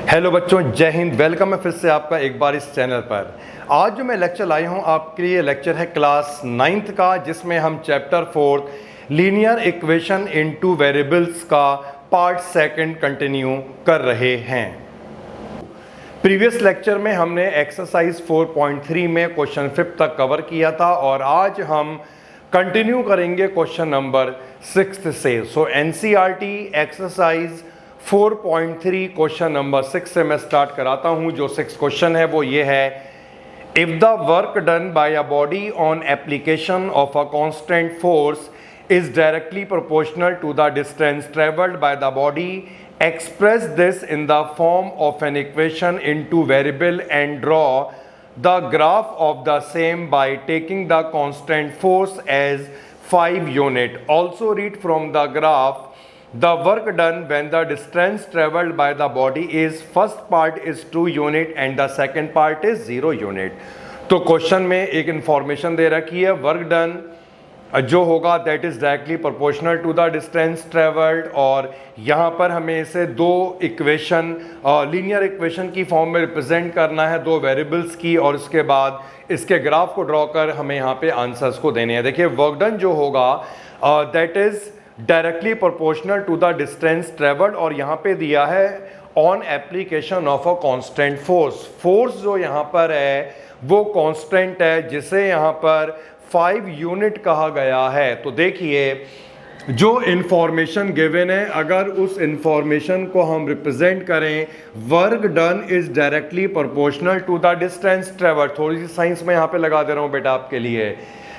Hello बच्चों, जय Hind. Welcome है फिर से आपका एक बार इस चैनल पर। आज जो मैं लेक्चर लाई हूँ आपके लिए लेक्चर है क्लास 9th का, जिसमें हम chapter 4 linear equation into variables का पार्ट 2 कंटिन्यू कर रहे हैं। प्रीवियस लेक्चर में हमने एक्सरसाइज 4.3 में क्वेश्चन 5 तक कवर किया था और आज हम कंटिन्यू करेंगे क्वेश्चन नंबर 6 से। सो एनसीईआरटी एक्सरसाइज 4.3 क्वेश्चन नंबर 6 से मैं स्टार्ट कराता हूं। जो 6 क्वेश्चन है वो ये है, if the work done by a body on application of a constant force is directly proportional to the distance traveled by the body, express this in the form of an equation into variable and draw the graph of the same by taking the constant force as 5 unit. Also read from the graph the work done when the distance traveled by the body is first part is 2 unit and the second part is 0 unit. तो question में एक information दे रखी है, work done जो होगा that is directly proportional to the distance travelled, और यहाँ पर हमें इसे दो इक्वेशन लीनियर इक्वेशन की फॉर्म में रिप्रेजेंट करना है, दो वेरिएबल्स की, और इसके बाद इसके ग्राफ को ड्रॉ कर हमें यहाँ पे आंसर्स को देने हैं। देखिए वर्क डन जो होगा that is directly proportional to the distance travelled, और यहाँ पे दिया है on application of a constant force. Force जो यहाँ पर है वो कांस्टेंट है, जिसे यहाँ पर 5 यूनिट कहा गया है। तो देखिए जो इंफॉर्मेशन गिवन है, अगर उस इंफॉर्मेशन को हम रिप्रेजेंट करें, work done is directly proportional to the distance travelled. थोड़ी सी साइंस में यहाँ पे लगा दे रहा हूँ बेटा आपके लिए।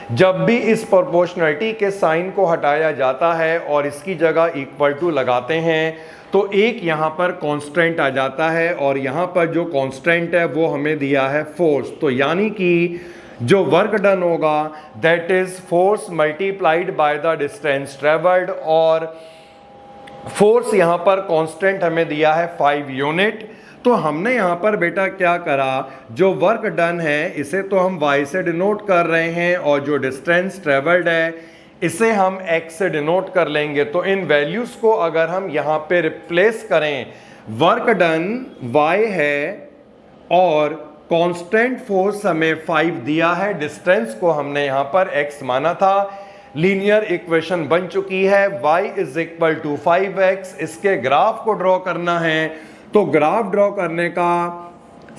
जब भी इस प्रोपोर्शनलिटी के साइन को हटाया जाता है और इसकी जगह इक्वल टू लगाते हैं तो एक यहाँ पर कांस्टेंट आ जाता है, और यहाँ पर जो कांस्टेंट है वो हमें दिया है फोर्स। तो यानी कि जो वर्क डन होगा that is force multiplied by the distance travelled, और फोर्स यहाँ पर कांस्टेंट हमें दिया है 5 यूनिट। तो हमने यहाँ पर बेटा क्या करा, जो वर्क डन है इसे तो हम y से डिनोट कर रहे हैं, और जो डिस्टेंस ट्रेवल्ड है इसे हम x से डिनोट कर लेंगे। तो इन वैल्यूज को अगर हम यहाँ पे रिप्लेस करें, वर्क डन y है और कांस्टेंट फोर्स हमें 5 दिया है, डिस्टेंस को हमने यहाँ पर x माना था, लीनियर इक्वेशन बन चुकी है, y is equal to 5x। इसके ग्राफ को ड्रॉ करना है, तो ग्राफ ड्रॉ करने का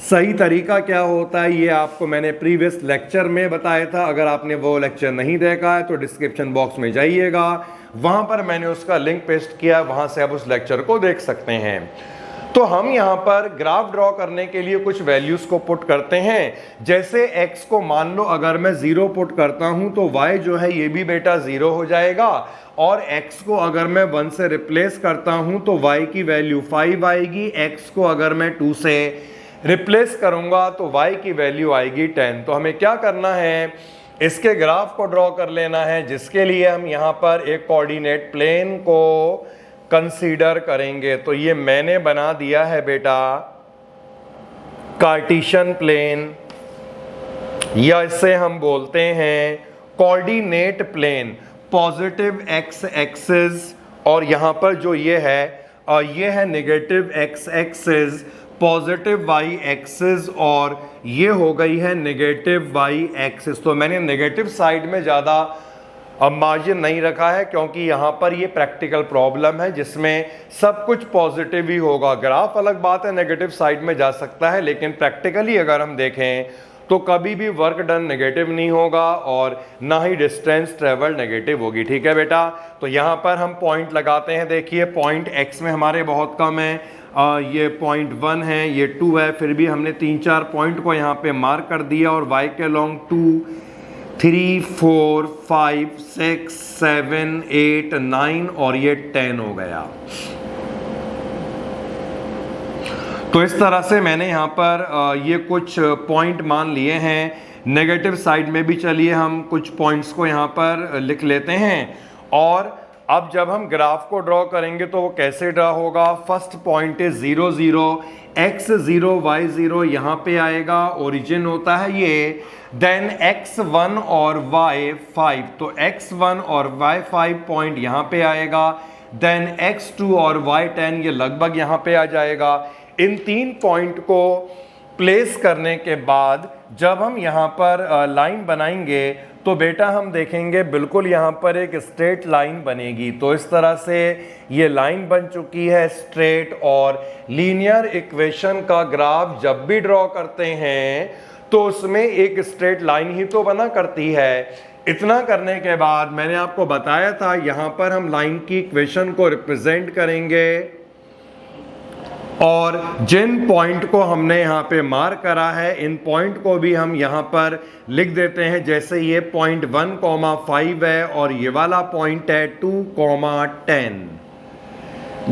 सही तरीका क्या होता है ये आपको मैंने प्रीवियस लेक्चर में बताया था। अगर आपने वो लेक्चर नहीं देखा है तो डिस्क्रिप्शन बॉक्स में जाइएगा, वहां पर मैंने उसका लिंक पेस्ट किया, वहां से आप उस लेक्चर को देख सकते हैं। तो हम यहाँ पर ग्राफ ड्रॉ करने के लिए कुछ वैल्यूज को पुट करते हैं। जैसे x को मान लो अगर मैं 0 पुट करता हूं तो y जो है ये भी बेटा 0 हो जाएगा, और x को अगर मैं 1 से रिप्लेस करता हूं तो y की वैल्यू 5 आएगी। x को अगर मैं 2 से रिप्लेस करूंगा तो y की वैल्यू आएगी 10। तो हमें क्या करना है, इसके ग्राफ को ड्रॉ कर लेना है, जिसके लिए हम यहाँ पर एक कोऑर्डिनेट प्लेन को कंसीडर करेंगे। तो ये मैंने बना दिया है बेटा कार्टेशियन प्लेन, या इसे हम बोलते हैं coordinate plane. Positive x axis, और यहाँ पर जो ये है negative x axis, positive y axis, और ये हो गई है नेगेटिव y एक्सिस। तो मैंने नेगेटिव साइड में ज़्यादा अब मार्जिन नहीं रखा है, क्योंकि यहाँ पर ये प्रैक्टिकल प्रॉब्लम है जिसमें सब कुछ पॉजिटिव ही होगा। ग्राफ अलग बात है, नेगेटिव साइड में जा सकता है, लेकिन प्रैक्टिकली अगर हम देखें तो कभी भी वर्क डन नेगेटिव नहीं होगा और ना ही डिस्टेंस ट्रेवल नेगेटिव होगी। ठीक है बेटा, तो यहाँ पर हम पॉइंट लगाते हैं। देखिए पॉइंट x में हमारे बहुत कम है, ये पॉइंट 1 है, ये 2 है, फिर भी हमने 3-4 पॉइंट को यहाँ पे मार्क कर दिया, और y के लॉन्ग 2 3 4 5 6 7 8 9 और ये 10 हो गया। तो इस तरह से मैंने यहाँ पर ये कुछ पॉइंट मान लिए हैं। नेगेटिव साइड में भी चलिए हम कुछ पॉइंट्स को यहाँ पर लिख लेते हैं, और अब जब हम ग्राफ को ड्रॉ करेंगे तो वो कैसे ड्रॉ होगा। First point is 0 0, x 0 y 0 यहाँ पे आएगा, ओरिजिन होता है ये, देन x1 और y 5, तो x1 और y 5 पॉइंट यहाँ पे आएगा, देन x2 और y10 ये लगभग यहाँ पे आ जाएगा। इन 3 पॉइंट को प्लेस करने के बाद जब हम यहाँ पर लाइन बनाएंगे तो बेटा हम देखेंगे बिल्कुल यहाँ पर एक स्ट्रेट लाइन बनेगी। तो इस तरह से ये लाइन बन चुकी है स्ट्रेट, और लीनियर इक्वेशन का ग्राफ जब भी ड्रॉ करते हैं तो उसमें एक स्ट्रेट लाइन ही तो बना करती है। इतना करने के बाद मैंने आपको बताया था यहाँ पर हम लाइन की इक्वेशन को रिप्रेजेंट करेंगे, और जिन पॉइंट को हमने यहाँ पे मार्क करा है इन पॉइंट को भी हम यहाँ पर लिख देते हैं। जैसे ये पॉइंट 1,5 है और ये वाला पॉइंट है 2,10।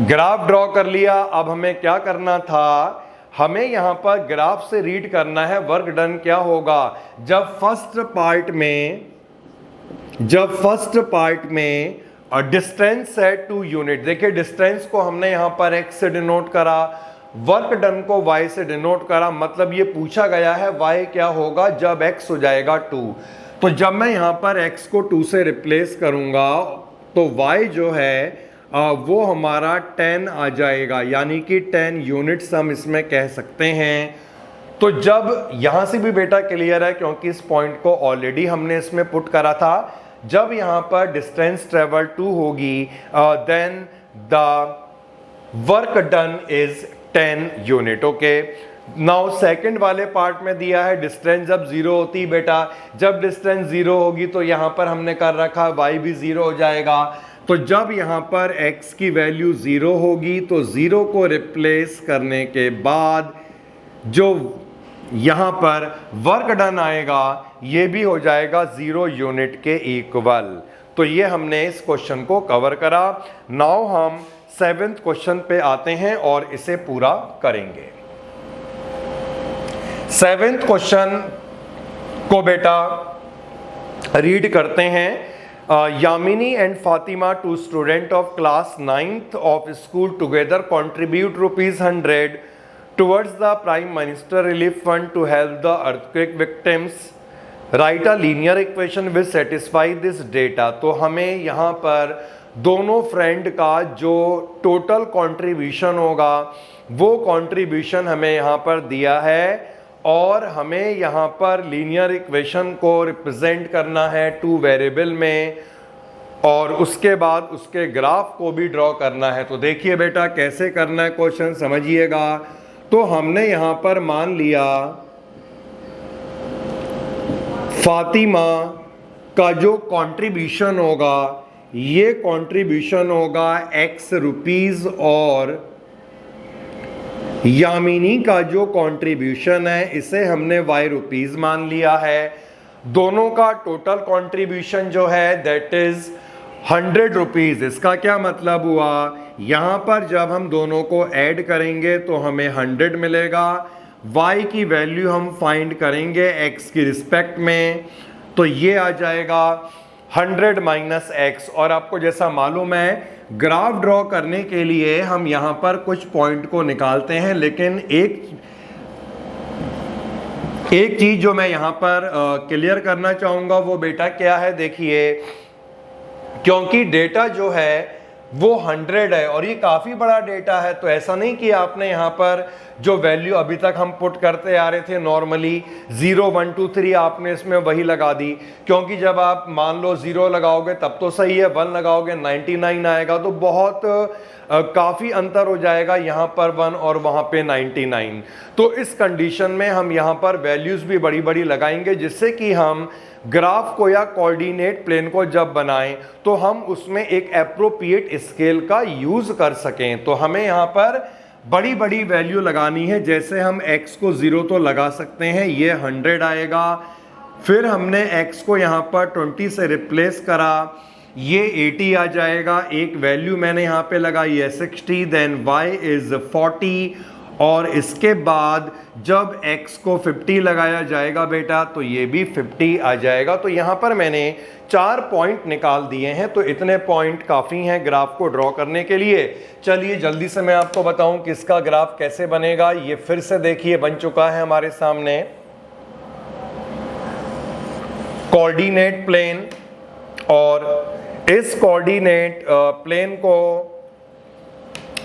ग्राफ ड्रॉ कर लिया। अब हमें क्या करना था, हमें यहाँ पर ग्राफ से रीड करना है वर्क डन क्या होगा जब फर्स्ट पार्ट में डिस्टेंस है 2 यूनिट। देखिए डिस्टेंस को हमने यहाँ पर x से डिनोट करा, वर्क डन को y से डिनोट करा। मतलब ये पूछा गया है y क्या होगा जब x हो जाएगा 2। तो जब मैं यहाँ पर x को 2 से रिप्लेस करूंगा तो y जो है वो हमारा 10 आ जाएगा, यानी कि 10 यूनिट्स हम इसमें कह सकते हैं। तो जब यहां से भी बेटा क्लियर है क्योंकि इस पॉइंट को ऑलरेडी हमने इसमें पुट करा था। जब यहां पर डिस्टेंस ट्रेवल 2 होगी then the work done is 10 unit. Okay, now second वाले पार्ट में दिया है डिस्टेंस जब 0 होती बेटा, जब डिस्टेंस 0 होगी तो यहां पर हमने कर रखा y भी 0 हो जाएगा। तो जब यहां पर x की वैल्यू 0 होगी तो 0 को रिप्लेस करने के बाद जो यहां पर वर्क डन आएगा ये भी हो जाएगा 0 यूनिट के इक्वल। तो ये हमने इस क्वेश्चन को कवर करा। नाउ हम 7th क्वेश्चन पे आते हैं और इसे पूरा करेंगे। 7th क्वेश्चन को बेटा रीड करते हैं। Yamini and Fatima, 2 students of class 9th of school, together contribute ₹100 towards the Prime Minister Relief Fund to help the earthquake victims. Write a linear equation which satisfy this data. तो हमें यहाँ पर दोनों friend का जो total contribution होगा वो contribution हमें यहाँ पर दिया है, और हमें यहाँ पर लीनियर इक्वेशन को रिप्रेजेंट करना है 2 वेरिएबल में, और उसके बाद उसके ग्राफ को भी ड्रॉ करना है। तो देखिए बेटा कैसे करना है क्वेश्चन समझिएगा। तो हमने यहाँ पर मान लिया फातिमा का जो कंट्रीब्यूशन होगा ये कंट्रीब्यूशन होगा x रुपीस, और यामिनी का जो कंट्रीब्यूशन है इसे हमने y रुपीस मान लिया है। दोनों का टोटल कंट्रीब्यूशन जो है दैट इज 100 रुपीस। इसका क्या मतलब हुआ, यहां पर जब हम दोनों को ऐड करेंगे तो हमें 100 मिलेगा। y की वैल्यू हम फाइंड करेंगे x की रिस्पेक्ट में, तो ये आ जाएगा 100 माइनस x। और आपको जैसा मालूम है ग्राफ ड्रॉ करने के लिए हम यहां पर कुछ पॉइंट को निकालते हैं, लेकिन एक चीज जो मैं यहां पर क्लियर करना चाहूंगा वो बेटा क्या है, देखिए क्योंकि डेटा जो है वो 100 है और ये काफी बड़ा डेटा है, तो ऐसा नहीं कि आपने यहाँ पर जो वैल्यू अभी तक हम पुट करते आ रहे थे नॉर्मली 0 1 2 3 आपने इसमें वही लगा दी, क्योंकि जब आप मान लो 0 लगाओगे तब तो सही है, 1 लगाओगे 99 आएगा, तो बहुत काफी अंतर हो जाएगा यहाँ पर 1 और वहां पे 99। तो इस कंडीशन में हम यहाँ पर वैल्यूज भी बड़ी बड़ी लगाएंगे जिससे कि हम ग्राफ को या कोऑर्डिनेट प्लेन को जब बनाएं तो हम उसमें एक एप्रोप्रिएट स्केल का यूज कर सकें। तो हमें यहाँ पर बड़ी बड़ी वैल्यू लगानी है, जैसे हम x को 0 तो लगा सकते हैं, ये 100 आएगा। फिर हमने x को यहाँ पर 20 से रिप्लेस करा, ये 80 आ जाएगा। एक वैल्यू मैंने यहाँ पे लगाई है 60, देन y इज 40, और इसके बाद जब x को 50 लगाया जाएगा बेटा तो ये भी 50 आ जाएगा। तो यहाँ पर मैंने 4 पॉइंट निकाल दिए हैं, तो इतने पॉइंट काफ़ी हैं ग्राफ को ड्रॉ करने के लिए। चलिए जल्दी से मैं आपको बताऊं कि इसका ग्राफ कैसे बनेगा। ये फिर से देखिए बन चुका है हमारे सामने कोऑर्डिनेट प्लेन, और इस कोऑर्डिनेट प्लेन को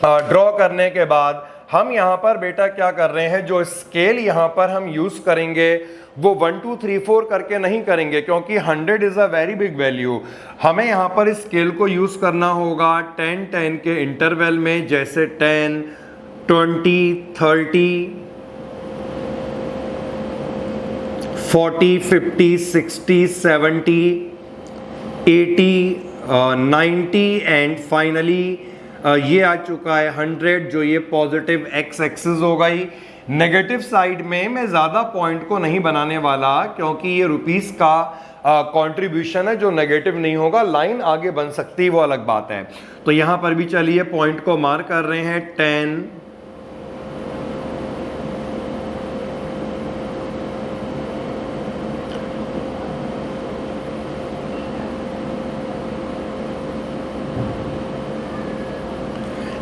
ड्रॉ करने के बाद हम यहाँ पर बेटा क्या कर रहे हैं, जो स्केल यहाँ पर हम यूज करेंगे वो 1 2 3 4 करके नहीं करेंगे, क्योंकि 100 is a very big value. हमें यहाँ पर इस स्केल को यूज करना होगा 10 10 के इंटरवल में, जैसे 10 20 30 40 50 60 70 80 90 एंड फाइनली ये आ चुका है 100, जो ये पॉजिटिव एक्स एक्सिस हो गई। नेगेटिव साइड में मैं ज़्यादा पॉइंट को नहीं बनाने वाला, क्योंकि ये रुपीस का कंट्रीब्यूशन है जो नेगेटिव नहीं होगा। लाइन आगे बन सकती है, वो अलग बात है। तो यहाँ पर भी चलिए पॉइंट को मार्क कर रहे हैं 10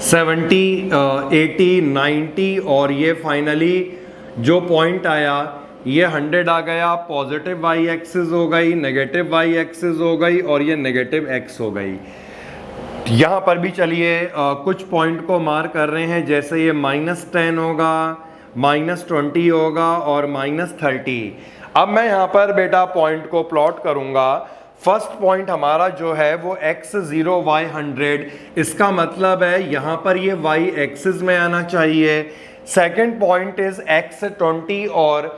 70 80 90 और ये फाइनली जो पॉइंट आया ये 100 आ गया। पॉजिटिव वाई एक्सिस हो गई, नेगेटिव वाई एक्सिस हो गई और ये नेगेटिव एक्स हो गई। यहाँ पर भी चलिए कुछ पॉइंट को मार्क कर रहे हैं, जैसे ये -10 होगा, -20 होगा और -30। अब मैं यहाँ पर बेटा पॉइंट को प्लॉट करूँगा। फर्स्ट पॉइंट हमारा जो है वो x0 y 100, इसका मतलब है यहाँ पर ये y एक्सिस में आना चाहिए। सेकंड पॉइंट इज x20 और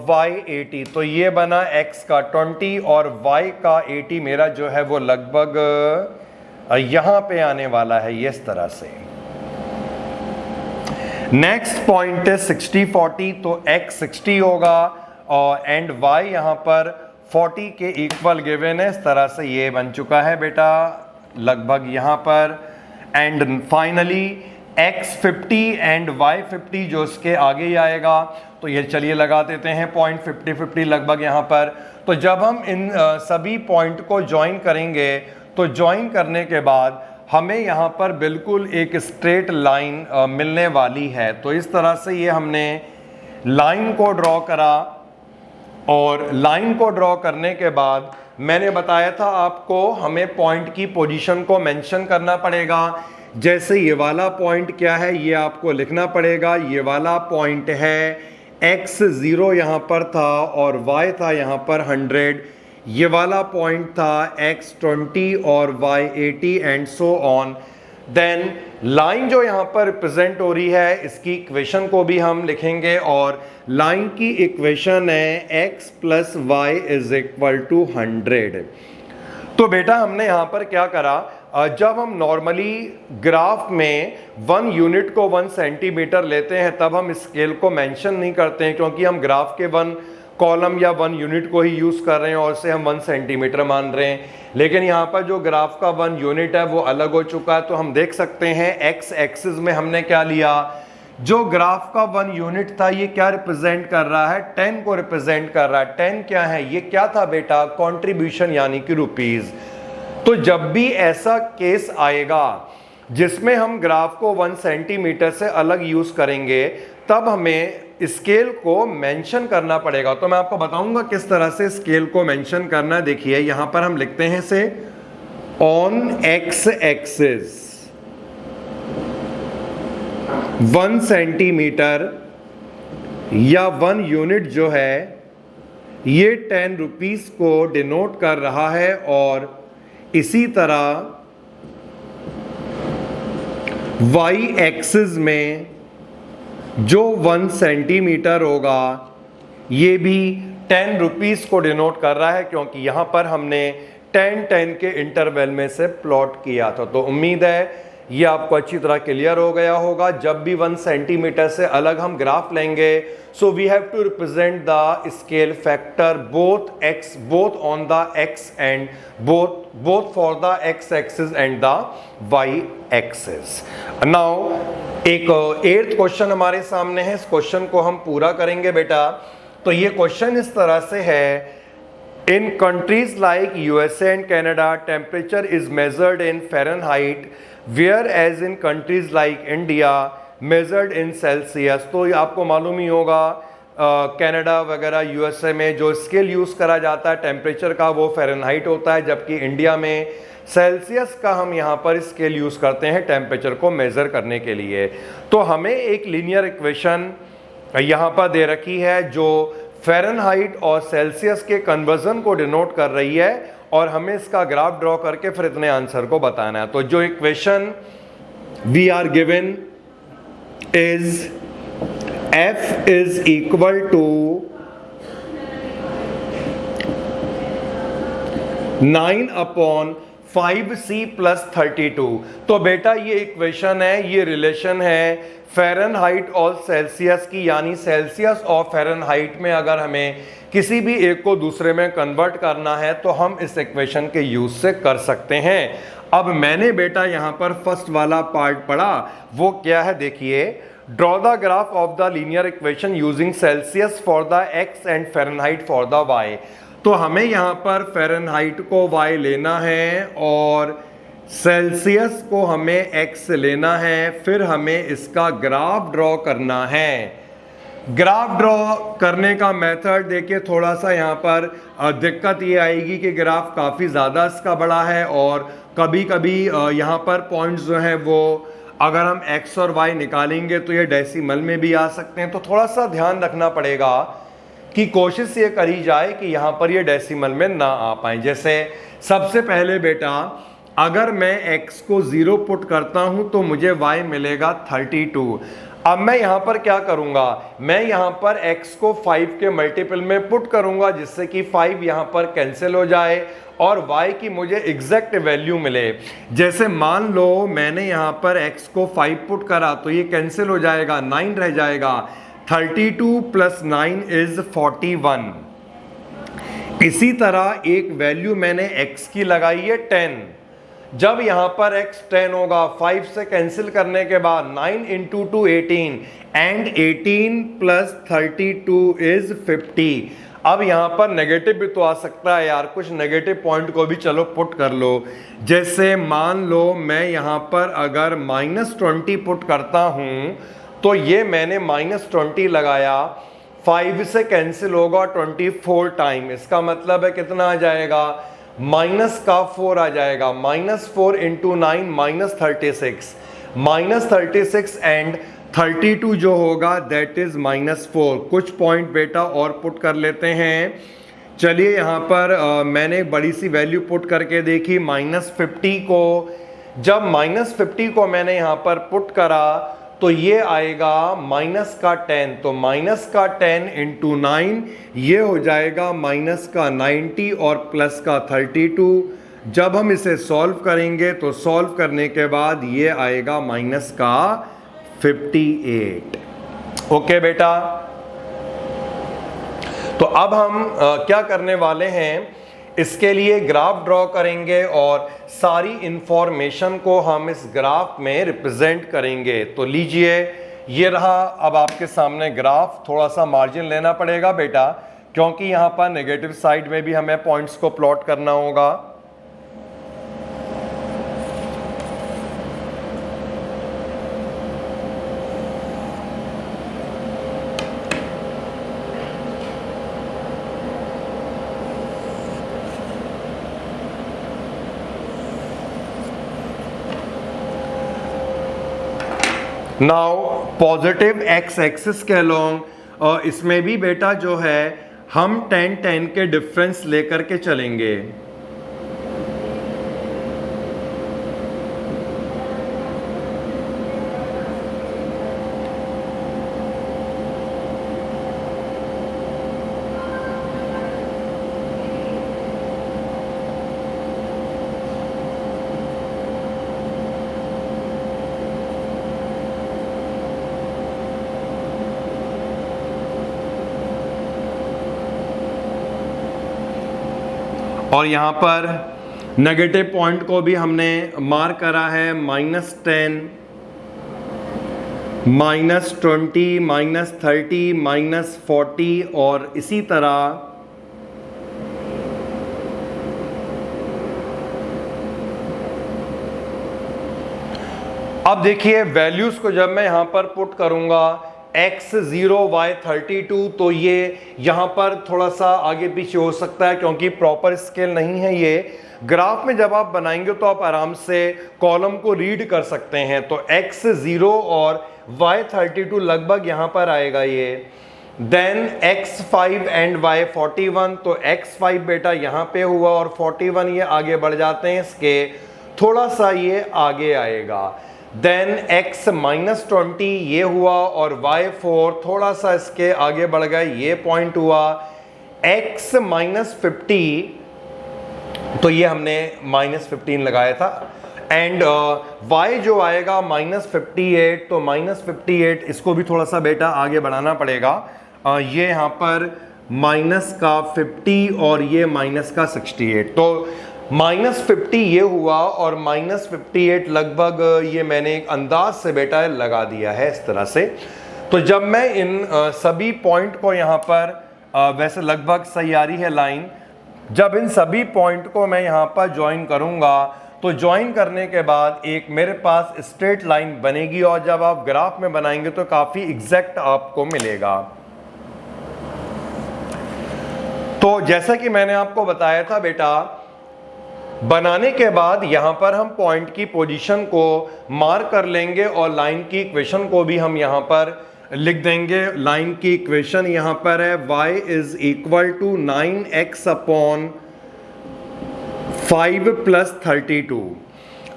y 80, to ये बना x का 20 और y का 80 मेरा जो है वो लगभग यहाँ पे आने वाला है, ये इस तरह से। नेक्स्ट पॉइंट है 60 40, तो x 60 होगा और एंड y यहाँ पर 40 के इक्वल गिवन है, इस तरह से ये बन चुका है बेटा लगभग यहाँ पर। And finally x 50 and y 50 जो इसके आगे ही आएगा, तो ये चलिए लगा देते हैं पॉइंट 50 50 लगभग यहाँ पर। तो जब हम इन सभी पॉइंट को ज्वाइन करेंगे, तो ज्वाइन करने के बाद हमें यहाँ पर बिल्कुल एक स्ट्रेट लाइन मिलने वाली है। तो इस तरह से ये हमने लाइन को ड्रॉ करा और लाइन को ड्रॉ करने के बाद मैंने बताया था आपको हमें पॉइंट की पोजीशन को मेंशन करना पड़ेगा। जैसे ये वाला पॉइंट क्या है ये आपको लिखना पड़ेगा। ये वाला पॉइंट है x0 यहाँ पर था और y था यहाँ पर 100। ये वाला पॉइंट था x20 और y 80 and so on. Then line जो यहाँ पर रिप्रेजेंट हो रही है इसकी इक्वेशन को भी हम लिखेंगे और लाइन की इक्वेशन है x plus y is equal to 100। तो बेटा हमने यहाँ पर क्या करा, जब हम नॉर्मली ग्राफ में 1 यूनिट को 1 सेंटीमीटर लेते हैं तब हम स्केल को मेंशन नहीं करते हैं, क्योंकि हम ग्राफ के 1 कॉलम या 1 यूनिट को ही यूज कर रहे हैं और उसे हम 1 सेंटीमीटर मान रहे हैं। लेकिन यहाँ पर जो ग्राफ का 1 यूनिट है वो अलग हो चुका है। तो हम देख सकते हैं एक्स एक्सिस में हमने क्या लिया, जो ग्राफ का 1 यूनिट था ये क्या रिप्रेजेंट कर रहा है, 10 को रिप्रेजेंट कर रहा है। 10 क्या है, ये क्या था बेटा, कंट्रीब्यूशन यानी कि रुपीस। तो जब भी ऐसा केस आएगा जिसमें हम ग्राफ को 1 सेंटीमीटर से अलग यूज करेंगे तब हमें स्केल को मेंशन करना पड़ेगा। तो मैं आपको बताऊंगा किस तरह से स्केल को मेंशन करना। देखिए यहां पर हम लिखते हैं इसे ऑन एक्स एक्सिस 1 सेंटीमीटर या 1 यूनिट जो है ये 10 रुपीस को डिनोट कर रहा है और इसी तरह y एक्सिस में जो 1 सेंटीमीटर होगा ये भी 10 रुपीस को डिनोट कर रहा है, क्योंकि यहां पर हमने 10-10 के इंटरवल में से प्लॉट किया था। तो उम्मीद है ये आपको अच्छी तरह क्लियर हो गया होगा। जब भी 1 सेंटीमीटर से अलग हम ग्राफ लेंगे, so we have to represent the scale factor both on the x and both for the x axis and the y axis. Now एक 8th क्वेश्चन हमारे सामने है, इस क्वेश्चन को हम पूरा करेंगे बेटा। तो ये क्वेश्चन इस तरह से है, in countries like USA and Canada temperature is measured in Fahrenheit whereas in countries like India measured in Celsius। तो आपको मालूम ही होगा कनाडा वगैरह यूएसए में जो स्केल यूज़ करा जाता है टेम्परेचर का वो फ़ारेनहाइट होता है, जबकि इंडिया में सेल्सियस का हम यहाँ पर स्केल यूज़ करते हैं टेम्परेचर को मेज़र करने के लिए। तो हमें एक लीनियर इक्वेशन यहाँ पर दे रखी है जो फ़ारेनहाइट और सेल्सियस के कन्वर्जन को डिनोट कर रही है और हमें इसका ग्राफ ड्रॉ करके फिर इतने आंसर को बताना है। तो जो equation we are given is F is equal to 9 upon 5C plus 32। तो बेटा ये इक्वेशन है, ये रिलेशन है फ़ारेनहाइट और सेल्सियस की, यानी सेल्सियस और फ़ारेनहाइट में अगर हमें किसी भी एक को दूसरे में कन्वर्ट करना है तो हम इस इक्वेशन के यूज से कर सकते हैं। अब मैंने बेटा यहाँ पर फर्स्ट वाला पार्ट पढ़ा, वो क्या है देखिए, draw the graph of the linear equation using Celsius for the x and Fahrenheit for the y। तो हमें यहाँ पर फ़ारेनहाइट को y लेना है और सेल्सियस को हमें x लेना है, फिर हमें इसका ग्राफ ड्रॉ करना है। ग्राफ ड्रॉ करने का मेथड देखिए, थोड़ा सा यहाँ पर दिक्कत ये आएगी कि ग्राफ काफ़ी ज़्यादा इसका बड़ा है और कभी कभी यहाँ पर पॉइंट्स जो हैं वो अगर हम x और y निकालेंगे तो ये डेसिमल में भी आ सकते हैं। तो थोड़ा सा ध्यान रखना पड़ेगा कि कोशिश ये करी जाए कि यहाँ पर ये डेसिमल में ना आ पाए। जैसे सबसे पहले बेटा अगर मैं x को 0 पुट करता हूँ तो मुझे y मिलेगा 32। अब मैं यहाँ पर क्या करूँगा, मैं यहाँ पर x को 5 के मल्टीपल में पुट करूँगा जिससे कि 5 यहाँ पर कैंसिल हो जाए और y की मुझे एग्जैक्ट वैल्यू मिले। जैसे मान लो मैंने यहाँ पर x को 5 पुट करा तो ये कैंसिल हो जाएगा, 9 रह जाएगा। 32 प्लस 9 इज 41। इसी तरह एक वैल्यू मैंने x की लगाई है 10। जब यहाँ पर x 10 होगा, 5 से कैंसिल करने के बाद 9 इंटू 2 18 एंड 18 प्लस 32 इज 50। अब यहाँ पर नेगेटिव भी तो आ सकता है यार, कुछ नेगेटिव पॉइंट को भी चलो पुट कर लो। जैसे मान लो मैं यहाँ पर अगर -20 पुट करता हूँ तो ये मैंने -20 लगाया, 5 से कैंसिल होगा 24 टाइम, इसका मतलब है कितना आ जाएगा, -4 आ जाएगा। -4 इंटू 9 -36, -36 एंड 32 जो होगा दैट इज -4। कुछ पॉइंट बेटा और पुट कर लेते हैं। चलिए यहाँ पर मैंने एक बड़ी सी वैल्यू पुट करके देखी, -50 को। जब -50 को मैंने यहाँ पर पुट करा तो ये आएगा -10, तो -10 इंटू 9 ये हो जाएगा -90 और +32। जब हम इसे सॉल्व करेंगे तो सॉल्व करने के बाद ये आएगा -58। ओके बेटा, तो अब हम क्या करने वाले हैं, इसके लिए ग्राफ ड्रॉ करेंगे और सारी इंफॉर्मेशन को हम इस ग्राफ में रिप्रेजेंट करेंगे। तो लीजिए ये रहा अब आपके सामने ग्राफ। थोड़ा सा मार्जिन लेना पड़ेगा बेटा क्योंकि यहाँ पर नेगेटिव साइड में भी हमें पॉइंट्स को प्लॉट करना होगा। नाउ पॉजिटिव एक्स एक्सिस के अलोंग इसमें भी बेटा जो है हम 10-10 के डिफरेंस लेकर के चलेंगे। और यहाँ पर नेगेटिव पॉइंट को भी हमने मार्क करा है, -10, -20, -30, -40 और इसी तरह अब देखिए वैल्यूज को जब मैं यहाँ पर पुट करूँगा x0 y32, तो ये यहाँ पर थोड़ा सा आगे पीछे हो सकता है क्योंकि प्रॉपर स्केल नहीं है ये। ग्राफ में जब आप बनाएंगे तो आप आराम से कॉलम को रीड कर सकते हैं। तो x0 और y32 लगभग यहाँ पर आएगा ये। देन x5 एंड y41, तो x5 बेटा यहाँ पे हुआ और 41 ये आगे बढ़ जाते हैं, इसके थोड़ा सा ये आगे आएगा। देन x -20 ये हुआ और y4 थोड़ा सा इसके आगे बढ़ गए, ये पॉइंट हुआ। x -50, तो ये हमने -15 लगाया था। एंड y जो आएगा -58, तो -58 इसको भी थोड़ा सा बेटा आगे बढ़ाना पड़ेगा। ये यहाँ पर -50 और ये -68, तो -50 ये हुआ और -58 लगभग ये मैंने एक अंदाज से बेटा लगा दिया है इस तरह से। तो जब मैं इन सभी पॉइंट को यहाँ पर वैसे लगभग सही आ रही है लाइन, जब इन सभी पॉइंट को मैं यहाँ पर ज्वाइन करूँगा तो ज्वाइन करने के बाद एक मेरे पास स्ट्रेट लाइन बनेगी और जब आप ग्राफ में बनाएंगे तो काफ़ी एग्जैक्ट आपको मिलेगा। तो जैसा कि मैंने आपको बताया था बेटा, बनाने के बाद यहां पर हम पॉइंट की पोजीशन को मार्क कर लेंगे और लाइन की इक्वेशन को भी हम यहां पर लिख देंगे। लाइन की इक्वेशन यहां पर है y is equal to 9x upon 5 + 32।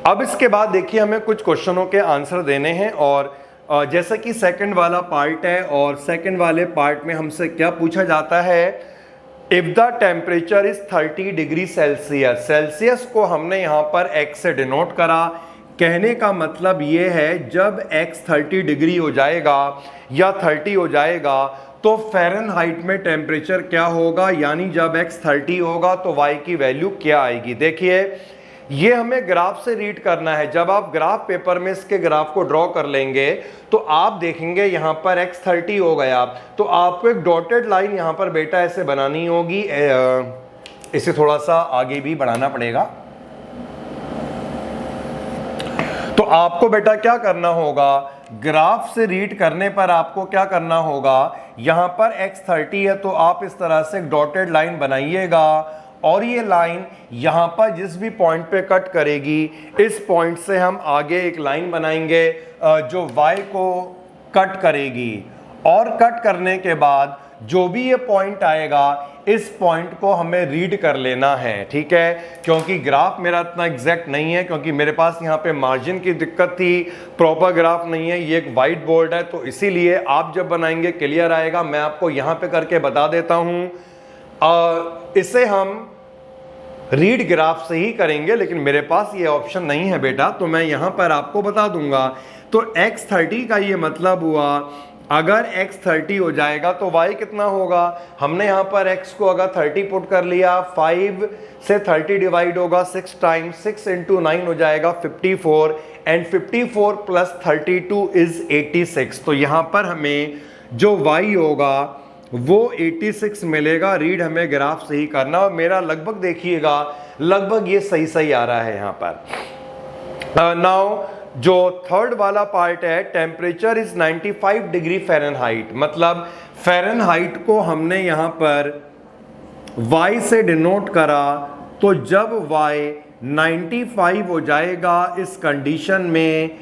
अब इसके बाद देखिए हमें कुछ क्वेश्चनों के आंसर देने हैं और जैसा कि सेकंड वाला पार्ट है और सेकंड वाले पार्ट में हमसे क्या पूछा जाता है, if the temperature is 30 degree Celsius. Celsius को हमने यहाँ पर x से डिनोट करा। कहने का मतलब ये है जब x 30 डिग्री हो जाएगा या 30 हो जाएगा तो फ़ारेनहाइट में टेम्परेचर क्या होगा, यानी जब x 30 होगा तो y की वैल्यू क्या आएगी। देखिए ये हमें ग्राफ से रीड करना है। जब आप ग्राफ पेपर में इसके ग्राफ को ड्रॉ कर लेंगे तो आप देखेंगे यहाँ पर x 30 हो गया, तो आपको एक डॉटेड लाइन यहाँ पर बेटा ऐसे बनानी होगी। इसे थोड़ा सा आगे भी बढ़ाना पड़ेगा। तो आपको बेटा क्या करना होगा, ग्राफ से रीड करने पर आपको क्या करना होगा, यहाँ पर x 30 है तो आप इस तरह से एक डॉटेड लाइन बनाइएगा और ये लाइन यहाँ पर जिस भी पॉइंट पे कट करेगी, इस पॉइंट से हम आगे एक लाइन बनाएंगे जो y को कट करेगी और कट करने के बाद जो भी ये पॉइंट आएगा इस पॉइंट को हमें रीड कर लेना है, ठीक है। क्योंकि ग्राफ मेरा इतना एग्जैक्ट नहीं है क्योंकि मेरे पास यहाँ पे मार्जिन की दिक्कत थी, प्रॉपर ग्राफ नहीं है, ये एक वाइट बोर्ड है, तो इसीलिए आप जब बनाएंगे क्लियर आएगा। मैं आपको यहाँ पे करके बता देता हूँ, इसे हम रीड ग्राफ से ही करेंगे लेकिन मेरे पास ये ऑप्शन नहीं है बेटा, तो मैं यहाँ पर आपको बता दूंगा। तो x 30 का ये मतलब हुआ अगर x 30 हो जाएगा तो y कितना होगा, हमने यहाँ पर x को अगर 30 पुट कर लिया, 5 से 30 डिवाइड होगा 6 टाइम्स, 6 × 9 हो जाएगा 54 एंड 54 + 32 इज 86। तो यहाँ पर हमें जो y होगा वो 86 मिलेगा। रीड हमें ग्राफ से ही करना और मेरा लगभग देखिएगा लगभग ये सही आ रहा है यहाँ पर। नाउ जो थर्ड वाला पार्ट है, टेम्परेचर इज 95 डिग्री फ़ारेनहाइट, मतलब फ़ारेनहाइट को हमने यहाँ पर y से डिनोट करा, तो जब y 95 हो जाएगा इस कंडीशन में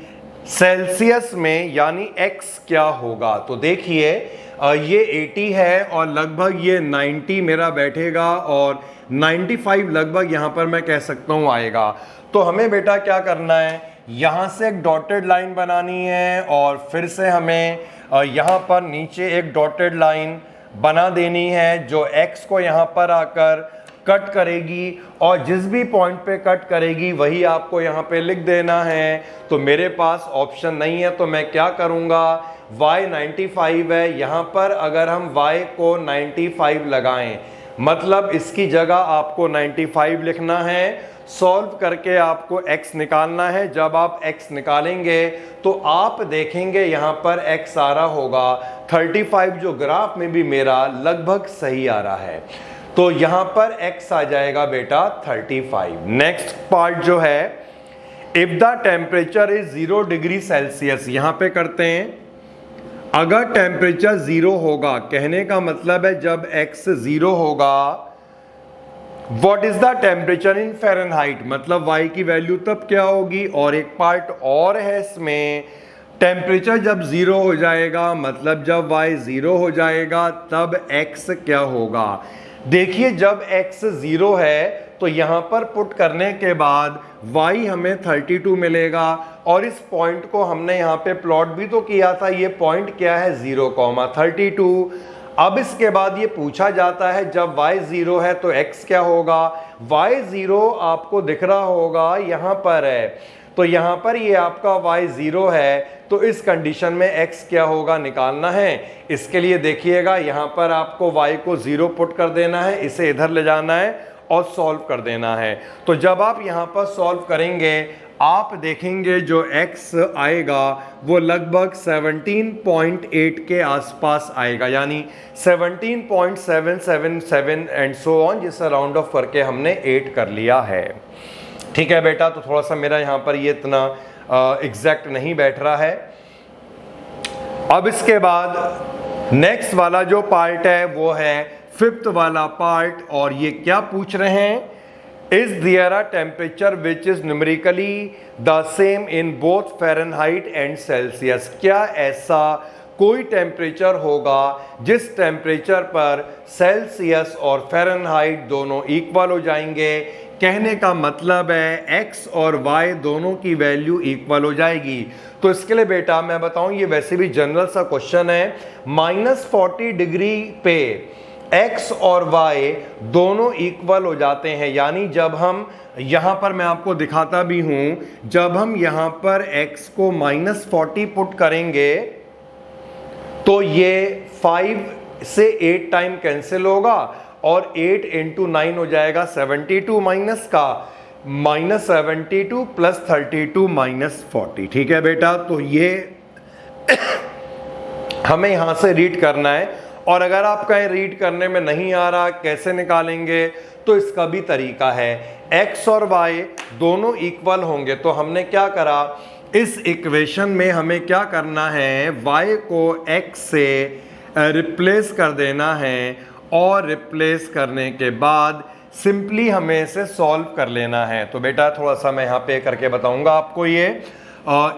सेल्सियस में, यानी x क्या होगा। तो देखिए ये 80 है और लगभग ये 90 मेरा बैठेगा और 95 लगभग यहाँ पर मैं कह सकता हूँ आएगा। तो हमें बेटा क्या करना है, यहाँ से एक डॉटेड लाइन बनानी है और फिर से हमें यहाँ पर नीचे एक डॉटेड लाइन बना देनी है जो x को यहाँ पर आकर कट करेगी और जिस भी पॉइंट पे कट करेगी वही आपको यहाँ पे लिख देना है। तो मेरे पास ऑप्शन नहीं है तो मैं क्या करूँगा, y 95 है, यहाँ पर अगर हम y को 95 लगाएं मतलब इसकी जगह आपको 95 लिखना है। सॉल्व करके आपको x निकालना है। जब आप x निकालेंगे तो आप देखेंगे यहाँ पर x आ रहा होगा 35, जो ग्राफ में भी मेरा लगभग सही आ रहा है। तो यहाँ पर x आ जाएगा बेटा 35। नेक्स्ट पार्ट जो है, if the temperature is 0 degree Celsius, यहाँ पे करते हैं। अगर टेम्परेचर 0 होगा, कहने का मतलब है जब x 0 होगा, what is the temperature in Fahrenheit, मतलब y की वैल्यू तब क्या होगी। और एक पार्ट और है इसमें, टेम्परेचर जब 0 हो जाएगा, मतलब जब y 0 हो जाएगा, तब x क्या होगा। देखिए जब x 0 है तो यहां पर पुट करने के बाद y हमें 32 मिलेगा, और इस पॉइंट को हमने यहाँ पे प्लॉट भी तो किया था। ये पॉइंट क्या है, 0,32। अब इसके बाद ये पूछा जाता है जब y 0 है तो x क्या होगा। y 0 आपको दिख रहा होगा यहाँ पर है, तो यहाँ पर ये आपका y 0 है, तो इस कंडीशन में x क्या होगा निकालना है। इसके लिए देखिएगा यहाँ पर आपको y को 0 पुट कर देना है, इसे इधर ले जाना है और सॉल्व कर देना है। तो जब आप यहाँ पर सॉल्व करेंगे आप देखेंगे जो x आएगा वो लगभग 17.8 के आसपास आएगा, यानी 17.777 एंड सो ऑन, जिसे राउंड ऑफ करके हमने 8 कर लिया है। ठीक है बेटा, तो थोड़ा सा मेरा यहाँ पर ये इतना एग्जैक्ट नहीं बैठ रहा है। अब इसके बाद नेक्स्ट वाला जो पार्ट है वो है फिफ्थ वाला पार्ट, और ये क्या पूछ रहे हैं, is there a temperature which is numerically the same in both Fahrenheit and Celsius. क्या ऐसा कोई टेम्परेचर होगा जिस टेम्परेचर पर सेल्सियस और फ़ारेनहाइट दोनों इक्वल हो जाएंगे। कहने का मतलब है x और y दोनों की वैल्यू इक्वल हो जाएगी। तो इसके लिए बेटा मैं बताऊं, ये वैसे भी जनरल सा क्वेश्चन है। -40 डिग्री पे x और y दोनों इक्वल हो जाते हैं, यानी जब हम यहाँ पर, मैं आपको दिखाता भी हूँ, जब हम यहाँ पर x को -40 पुट करेंगे तो ये 5 से 8 टाइम कैंसिल होगा, और 8 इंटू 9 हो जाएगा 72 माइनस का -72 प्लस 32 माइनस 40। ठीक है बेटा, तो ये हमें यहां से रीड करना है। और अगर आप कहें रीड करने में नहीं आ रहा कैसे निकालेंगे, तो इसका भी तरीका है। x और y दोनों इक्वल होंगे, तो हमने क्या करा, इस इक्वेशन में हमें क्या करना है, y को x से रिप्लेस कर देना है, और रिप्लेस करने के बाद सिंपली हमें इसे सॉल्व कर लेना है। तो बेटा थोड़ा सा मैं यहाँ पे करके बताऊंगा आपको। ये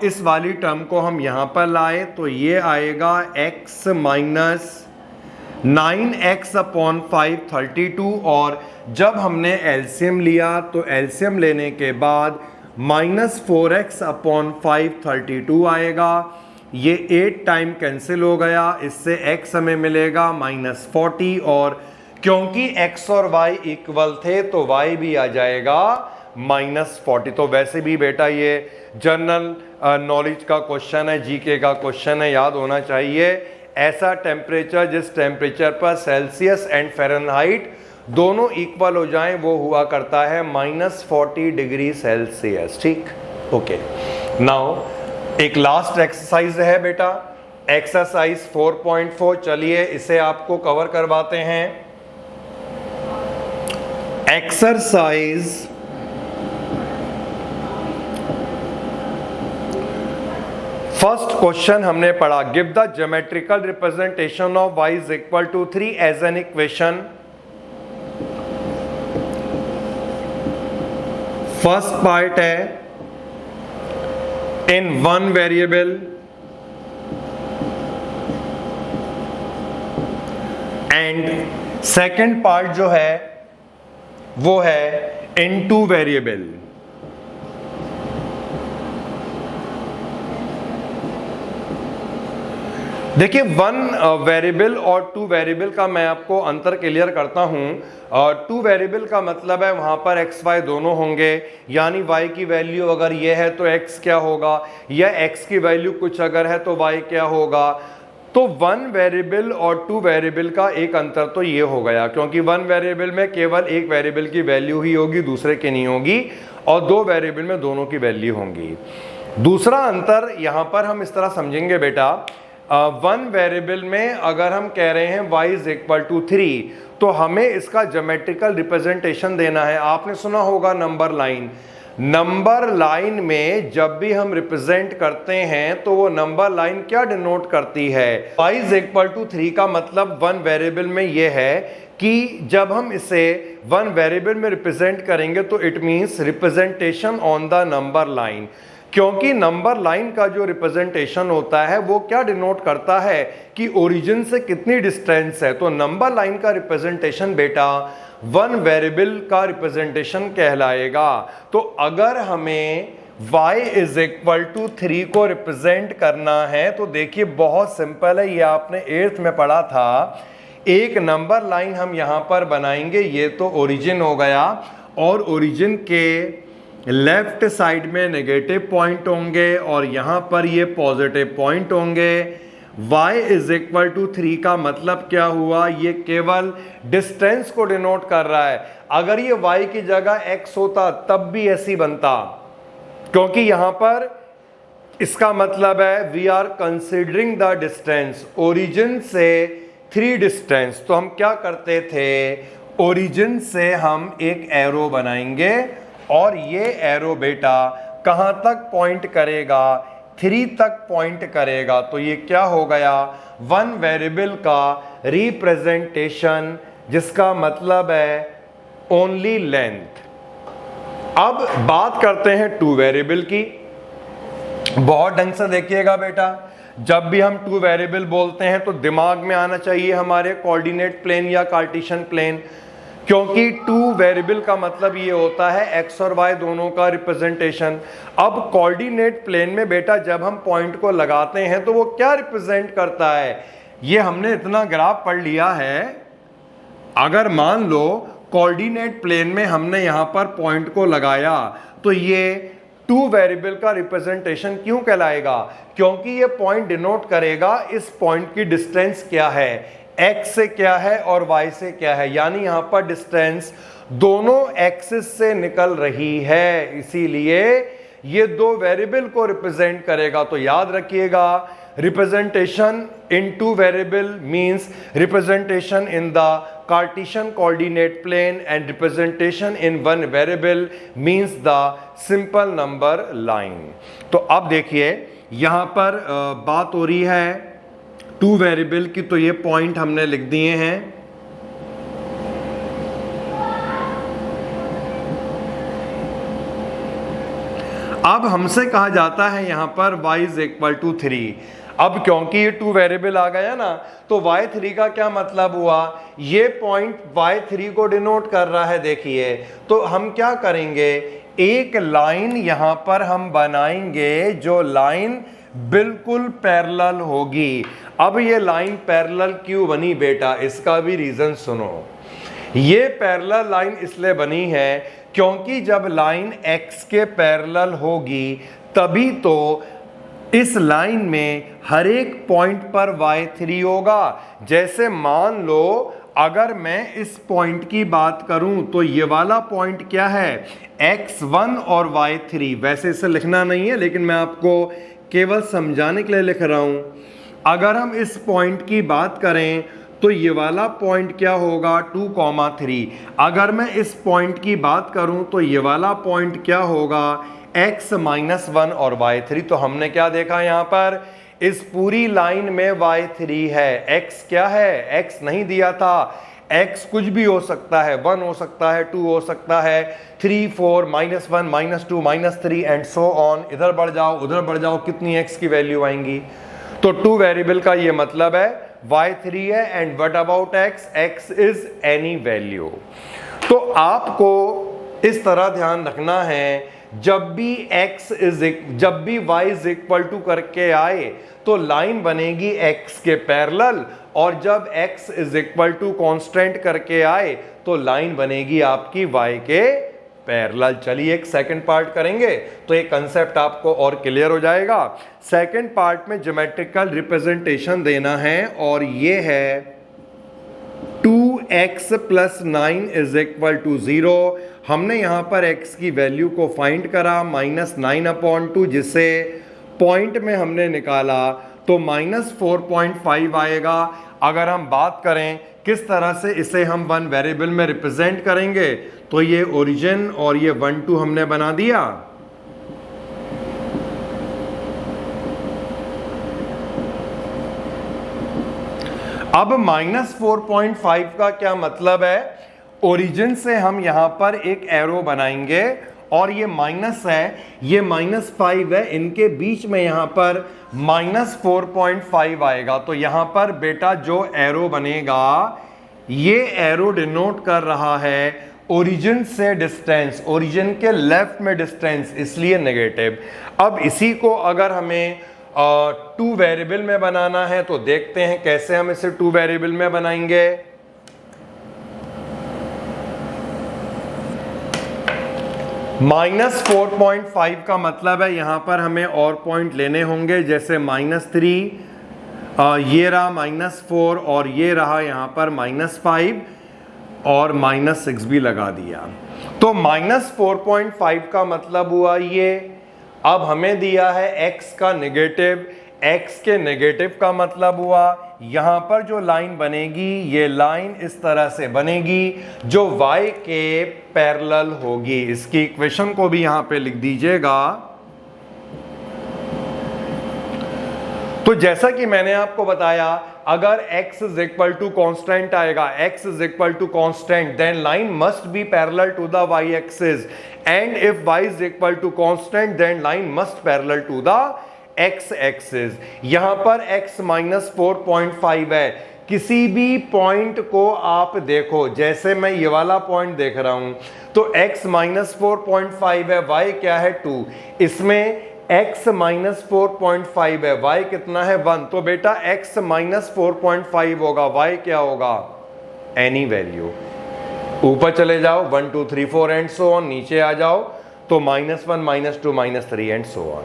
इस वाली टर्म को हम यहाँ पर लाए तो ये आएगा x माइनस 9x अपॉन 5 32, और जब हमने एलसीएम लिया तो एलसीएम लेने के बाद -4x अपॉन 5 32 आएगा। ये 8 टाइम कैंसिल हो गया, इससे x हमें मिलेगा -40, और क्योंकि x और y इक्वल थे तो y भी आ जाएगा -40। तो वैसे भी बेटा ये जनरल नॉलेज का क्वेश्चन है, जीके का क्वेश्चन है, याद होना चाहिए। ऐसा टेम्परेचर जिस टेम्परेचर पर सेल्सियस एंड फ़ारेनहाइट दोनों इक्वल हो जाएं वो हुआ करता है -40 डिग्री सेल्सियस। ठीक, ओके। नाउ एक लास्ट एक्सरसाइज है बेटा, एक्सरसाइज 4.4। चलिए इसे आपको कवर करवाते हैं। एक्सरसाइज फर्स्ट क्वेश्चन हमने पढ़ा, give the geometrical representation of y is equal to 3 as an equation. First part है in one variable and second part जो है वो है in two variable। देखिए वन वेरिएबल और टू वेरिएबल का मैं आपको अंतर क्लियर करता हूं। टू वेरिएबल का मतलब है वहां पर एक्स वाई दोनों होंगे, यानी y की वैल्यू अगर ये है तो x क्या होगा, या x की वैल्यू कुछ अगर है तो y क्या होगा। तो वन वेरिएबल और टू वेरिएबल का एक अंतर तो ये हो गया, क्योंकि वन वेरिएबल में केवल एक वेरिएबल की वैल्यू ही होगी, दूसरे की नहीं होगी, और दो वेरिएबल में दोनों की वैल्यू होंगी। दूसरा अंतर यहाँ पर हम इस तरह समझेंगे बेटा, वन वेरिएबल में अगर हम कह रहे हैं y इज इक्वल टू 3, तो हमें इसका ज्योमेट्रिकल रिप्रेजेंटेशन देना है। आपने सुना होगा नंबर लाइन, नंबर लाइन में जब भी हम रिप्रेजेंट करते हैं तो वो नंबर लाइन क्या डिनोट करती है? y इज इक्वल टू 3 का मतलब वन वेरिएबल में ये है कि जब हम इसे वन वेरिएबल में रिप्रेजेंट करेंगे तो it means representation on the number line, क्योंकि नंबर लाइन का जो रिप्रेजेंटेशन होता है वो क्या डिनोट करता है कि ओरिजिन से कितनी डिस्टेंस है। तो नंबर लाइन का रिप्रेजेंटेशन बेटा वन वेरिएबल का रिप्रेजेंटेशन कहलाएगा। तो अगर हमें y इज इक्वल टू 3 को रिप्रेजेंट करना है तो देखिए बहुत सिंपल है, ये आपने 8th में पढ़ा था। एक नंबर लाइन हम यहां पर बनाएंगे, ये तो ओरिजिन हो गया और ओरिजिन के लेफ्ट साइड में नेगेटिव पॉइंट होंगे और यहां पर ये पॉजिटिव पॉइंट होंगे। y इज इक्वल टू 3 का मतलब क्या हुआ? ये केवल डिस्टेंस को डिनोट कर रहा है। अगर ये y की जगह x होता तब भी ऐसी बनता, क्योंकि यहां पर इसका मतलब है we are considering the distance origin से 3 डिस्टेंस। तो हम क्या करते थे, ओरिजिन से हम एक एरो बनाएंगे और ये एरो बेटा कहां तक पॉइंट करेगा? 3 तक पॉइंट करेगा। तो ये क्या हो गया? वन वेरिएबल का रिप्रेजेंटेशन, जिसका मतलब है ओनली लेंथ। अब बात करते हैं टू वेरिएबल की। बहुत ढंग से देखिएगा बेटा, जब भी हम टू वेरिएबल बोलते हैं तो दिमाग में आना चाहिए हमारे कोऑर्डिनेट प्लेन या कार्टेशियन प्लेन, क्योंकि टू वेरिएबल का मतलब ये होता है x और y दोनों का रिप्रेजेंटेशन। अब कोऑर्डिनेट प्लेन में बेटा जब हम पॉइंट को लगाते हैं तो वो क्या रिप्रेजेंट करता है? ये हमने इतना ग्राफ पढ़ लिया है। अगर मान लो कोऑर्डिनेट प्लेन में हमने यहां पर पॉइंट को लगाया तो ये टू वेरिएबल का रिप्रेजेंटेशन क्यों कहलाएगा? क्योंकि ये पॉइंट डिनोट करेगा इस पॉइंट की डिस्टेंस क्या है, x से क्या है और y से क्या है। यानी यहां पर डिस्टेंस दोनों एक्सिस से निकल रही है, इसीलिए ये दो वेरिएबल को रिप्रेजेंट करेगा। तो याद रखिएगा, representation in two variable means representation in the Cartesian coordinate plane and representation in one variable means the simple number line. तो अब देखिए यहां पर बात हो रही है टू वेरिएबल की, तो ये पॉइंट हमने लिख दिए हैं। अब हमसे कहा जाता है यहां पर y इज इक्वल टू 3। अब क्योंकि ये टू वेरिएबल आ गया ना, तो y3 का क्या मतलब हुआ? ये पॉइंट y3 को डिनोट कर रहा है। देखिए तो हम क्या करेंगे, एक लाइन यहां पर हम बनाएंगे जो लाइन बिल्कुल पैरेलल होगी। अब ये लाइन पैरेलल क्यों बनी बेटा, इसका भी रीजन सुनो। ये पैरेलल लाइन इसलिए बनी है क्योंकि जब लाइन x के पैरेलल होगी तभी तो इस लाइन में हर एक पॉइंट पर y3 होगा। जैसे मान लो अगर मैं इस पॉइंट की बात करूं तो ये वाला पॉइंट क्या है, x1 और y3। वैसे इसे लिखना नहीं है, लेकिन मैं आपको केवल समझाने के लिए लिख रहा हूं। अगर हम इस पॉइंट की बात करें तो ये वाला पॉइंट क्या होगा, 2,3। अगर मैं इस पॉइंट की बात करूं तो ये वाला पॉइंट क्या होगा, x-1 और y3। तो हमने क्या देखा यहां पर, इस पूरी लाइन में y3 है, x क्या है, x नहीं दिया था। x कुछ भी हो सकता है, 1 हो सकता है, 2 हो सकता है, 3, 4, -1, -2, -3 एंड सो ऑन। इधर बढ़ जाओ उधर बढ़ जाओ, कितनी x की वैल्यू आएंगी। तो टू वेरिएबल का ये मतलब है y3 है and what about x, x is any value. तो आपको इस तरह ध्यान रखना है, जब भी y इज इक्वल टू करके आए तो लाइन बनेगी x के पैरेलल, और जब x is equal to constant करके आए तो लाइन बनेगी आपकी y के पैरेलल। चलिए एक सेकंड पार्ट करेंगे तो ये कंसेप्ट आपको और क्लियर हो जाएगा। सेकंड पार्ट में ज्योमेट्रिकल रिप्रेजेंटेशन देना है और ये है 2x + 9 इज इक्वल टू 0। हमने यहां पर x की वैल्यू को फाइंड करा -9/2, जिसे पॉइंट में हमने निकाला तो -4.5 आएगा। अगर हम बात करें किस तरह से इसे हम वन वेरिएबल में रिप्रेजेंट करेंगे। तो ये ओरिजिन और ये 1 2 हमने बना दिया। अब -4.5 का क्या मतलब है, ओरिजिन से हम यहां पर एक एरो बनाएंगे और ये माइनस है, ये -5 है, इनके बीच में यहां पर -4.5 आएगा। तो यहां पर बेटा जो एरो बनेगा, ये एरो डिनोट कर रहा है ओरिजिन से डिस्टेंस, ओरिजिन के लेफ्ट में डिस्टेंस, इसलिए नेगेटिव। अब इसी को अगर हमें 2 वेरिएबल में बनाना है तो देखते हैं कैसे हम इसे 2 वेरिएबल में बनाएंगे। -4.5 का मतलब है यहां पर हमें और पॉइंट लेने होंगे, जैसे -3, ये रहा -4 और ये रहा यहां पर -5 और -6 भी लगा दिया। तो -4.5 का मतलब हुआ ये। अब हमें दिया है x का नेगेटिव, x के नेगेटिव का मतलब हुआ यहां पर जो लाइन बनेगी, ये लाइन इस तरह से बनेगी जो y के पैरेलल होगी। इसकी इक्वेशन को भी यहां पे लिख दीजिएगा। तो जैसा कि मैंने आपको बताया, अगर x is equal to constant आएगा, x is equal to constant, then line must be parallel to the y axis, and if y is equal to constant then line must parallel to the x axis. यहां पर x -4.5 है। किसी भी point को आप देखो, जैसे मैं ये वाला पॉइंट देख रहा हूं तो x -4.5 है, y क्या है 2, इसमें x -4.5 है, y कितना है 1। तो बेटा x -4.5 होगा, y क्या होगा एनी वैल्यू। ऊपर चले जाओ 1 2 3 4 एंड सो ऑन, नीचे आ जाओ तो -1 -2 -3 एंड सो ऑन।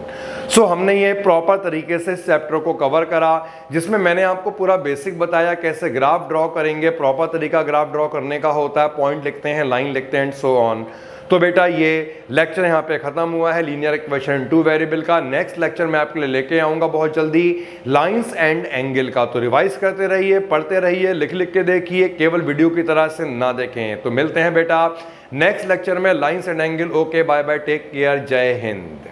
सो हमने ये प्रॉपर तरीके से इस चैप्टर को कवर करा, जिसमें मैंने आपको पूरा बेसिक बताया कैसे ग्राफ ड्रॉ करेंगे। प्रॉपर तरीका ग्राफ ड्रॉ करने का होता है, पॉइंट लिखते हैं, लाइन लिखते हैं एंड सो ऑन। तो बेटा ये लेक्चर यहाँ पे खत्म हुआ है लीनियर इक्वेशन 2 वेरिएबल का। नेक्स्ट लेक्चर मैं आपके लिए लेके आऊंगा बहुत जल्दी लाइंस एंड एंगल का। तो रिवाइज करते रहिए, पढ़ते रहिए, लिख लिख के देखिए, केवल वीडियो की तरह से ना देखें। तो मिलते हैं बेटा नेक्स्ट लेक्चर में, lines and angle. Okay, bye bye, take care, जय हिंद।